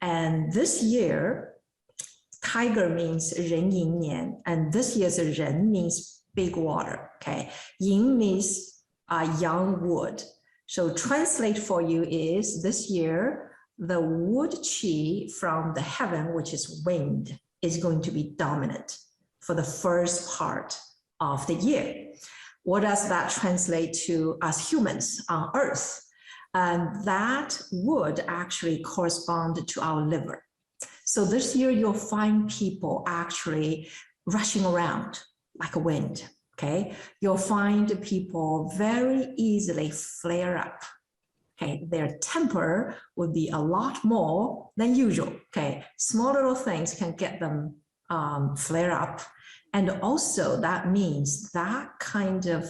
And this year, tiger means 人迎年, and this year's 人 means big water, okay? Yin means young wood. So translate for you is this year, the wood qi from the heaven, which is wind, is going to be dominant for the first part of the year. What does that translate to us humans on Earth? And that would actually correspond to our liver. So this year you'll find people actually rushing around like a wind, okay? You'll find people very easily flare up, okay? Their temper would be a lot more than usual, okay? Small little things can get them flare up. And also that means that kind of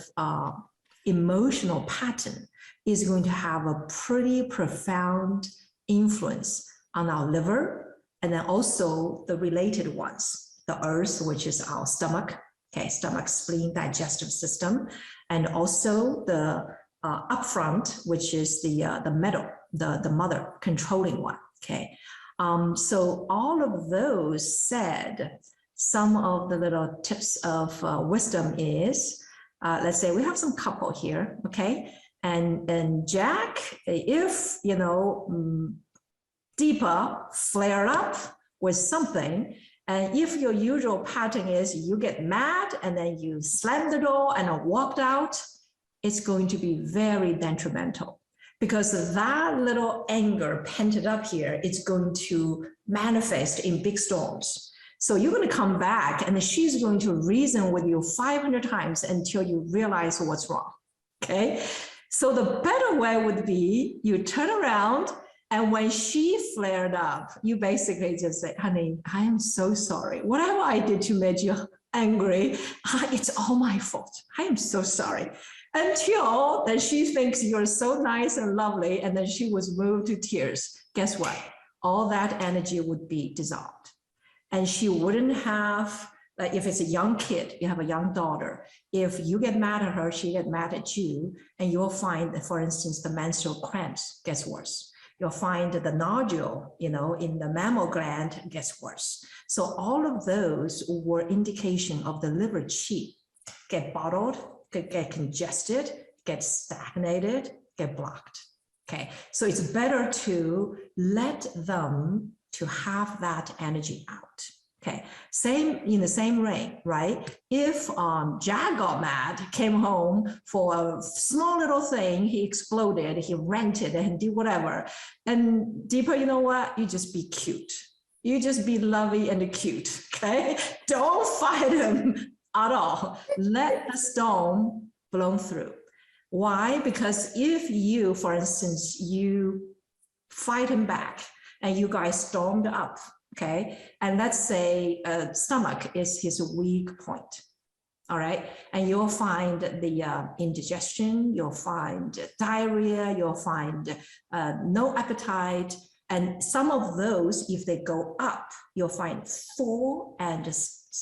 emotional pattern is going to have a pretty profound influence on our liver, and then also the related ones, the earth, which is our stomach, okay, stomach, spleen, digestive system, and also the upfront, which is the middle, the mother controlling one, okay. So all of those said, some of the little tips of wisdom is, let's say we have some couple here, okay? And Jack, if, you know, Deepa flare up with something, and if your usual pattern is you get mad and then you slam the door and walked out, it's going to be very detrimental, because that little anger pent up here, it's going to manifest in big storms. So you're going to come back and she's going to reason with you 500 times until you realize what's wrong, okay? So the better way would be you turn around, and when she flared up, you basically just say, honey, I am so sorry. Whatever I did to make you angry, it's all my fault. I am so sorry. Until then she thinks you're so nice and lovely, and then she was moved to tears. Guess what? All that energy would be dissolved. And she wouldn't have, like if it's a young kid, you have a young daughter, if you get mad at her, she get mad at you, and you'll find that, for instance, the menstrual cramps gets worse. You'll find the nodule, you know, in the mammal gland gets worse. So all of those were indication of the liver qi get bottled, get congested, get stagnated, get blocked. Okay, so it's better to let them to have that energy out. Okay, same in the same way, right? If Jack got mad, came home for a small little thing, he exploded, he ranted and did whatever. And Deepa, you know what? You just be cute. You just be lovey and cute, okay? Don't fight him at all. Let the storm blow through. Why? Because if you, for instance, you fight him back and you guys stormed up, okay? And let's say stomach is his weak point, all right? And you'll find the indigestion, you'll find diarrhea, you'll find no appetite. And some of those, if they go up, you'll find full and,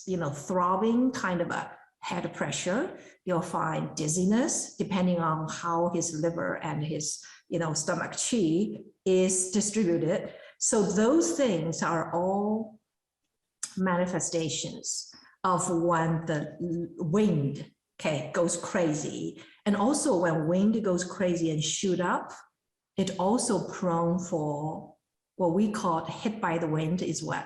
you know, throbbing kind of a head pressure. You'll find dizziness, depending on how his liver and his, you know, stomach qi is distributed. So those things are all manifestations of when the wind, okay, goes crazy. And also when wind goes crazy and shoot up, it also prone for what we call hit by the wind is what?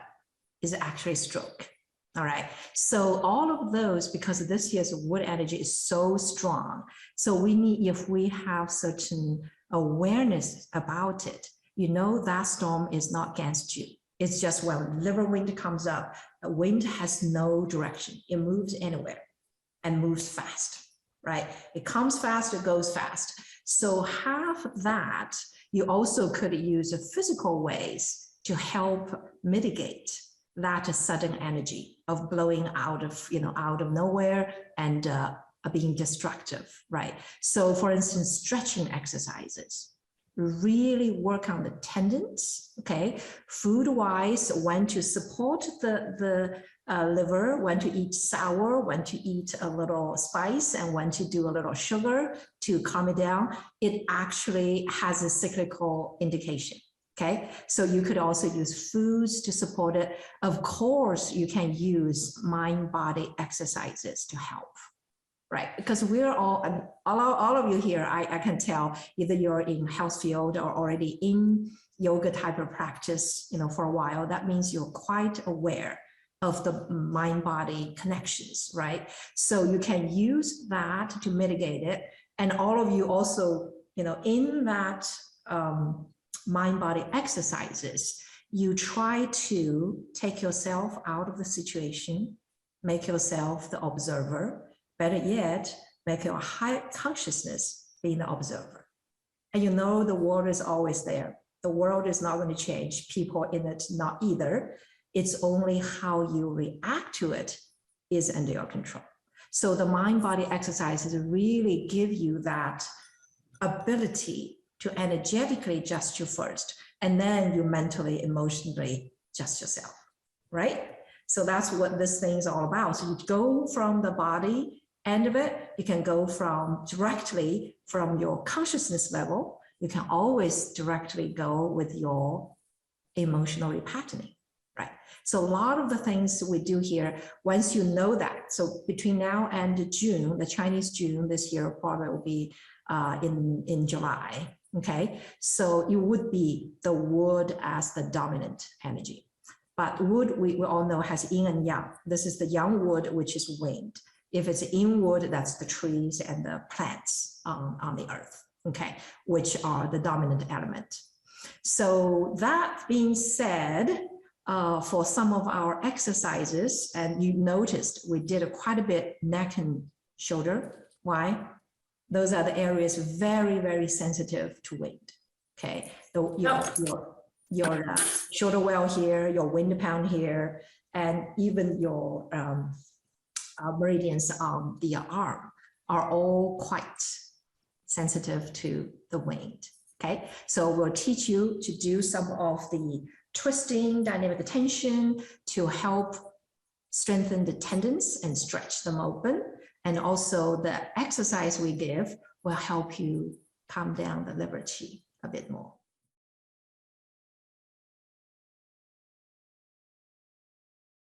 Is actually stroke. All right. So all of those, because this year's wood energy is so strong. So we need, if we have certain awareness about it, you know that storm is not against you. It's just when liver wind comes up, the wind has no direction. It moves anywhere and moves fast, right? It comes fast, it goes fast. So have that. You also could use physical ways to help mitigate that sudden energy of blowing out of, you know, out of nowhere and being destructive, right? So for instance, stretching exercises, really work on the tendons, okay? Food-wise, when to support the liver, when to eat sour, when to eat a little spice, and when to do a little sugar to calm it down. It actually has a cyclical indication, Okay, so you could also use foods to support it. Of course, you can use mind-body exercises to help, right? Because we're all of you here, I can tell either you're in health field or already in yoga type of practice, for a while. That means you're quite aware of the mind-body connections, right? So you can use that to mitigate it. And all of you also, in that mind-body exercises, you try to take yourself out of the situation, make yourself the observer. Better yet, make your high consciousness being the observer. And the world is always there. The world is not going to change. People in it, not either. It's only how you react to it is under your control. So the mind-body exercises really give you that ability to energetically adjust you first, and then you mentally, emotionally adjust yourself, right? So that's what this thing is all about. So you go from the body end of it, you can go directly from your consciousness level. You can always directly go with your emotional repatterning, right? So a lot of the things we do here, once you know that, so between now and June, the Chinese June this year probably will be in July, okay? So it would be the wood as the dominant energy. But wood, we all know, has yin and yang. This is the yang wood, which is wind. If it's yin wood, that's the trees and the plants on the earth, okay, which are the dominant element. So that being said, for some of our exercises, and you noticed we did quite a bit neck and shoulder. Why? Those are the areas very, very sensitive to wind, okay? Your shoulder well here, your wind pound here, and even your meridians on the arm are all quite sensitive to the wind, okay? So we'll teach you to do some of the twisting, dynamic tension to help strengthen the tendons and stretch them open. And also the exercise we give will help you calm down the liver qi a bit more.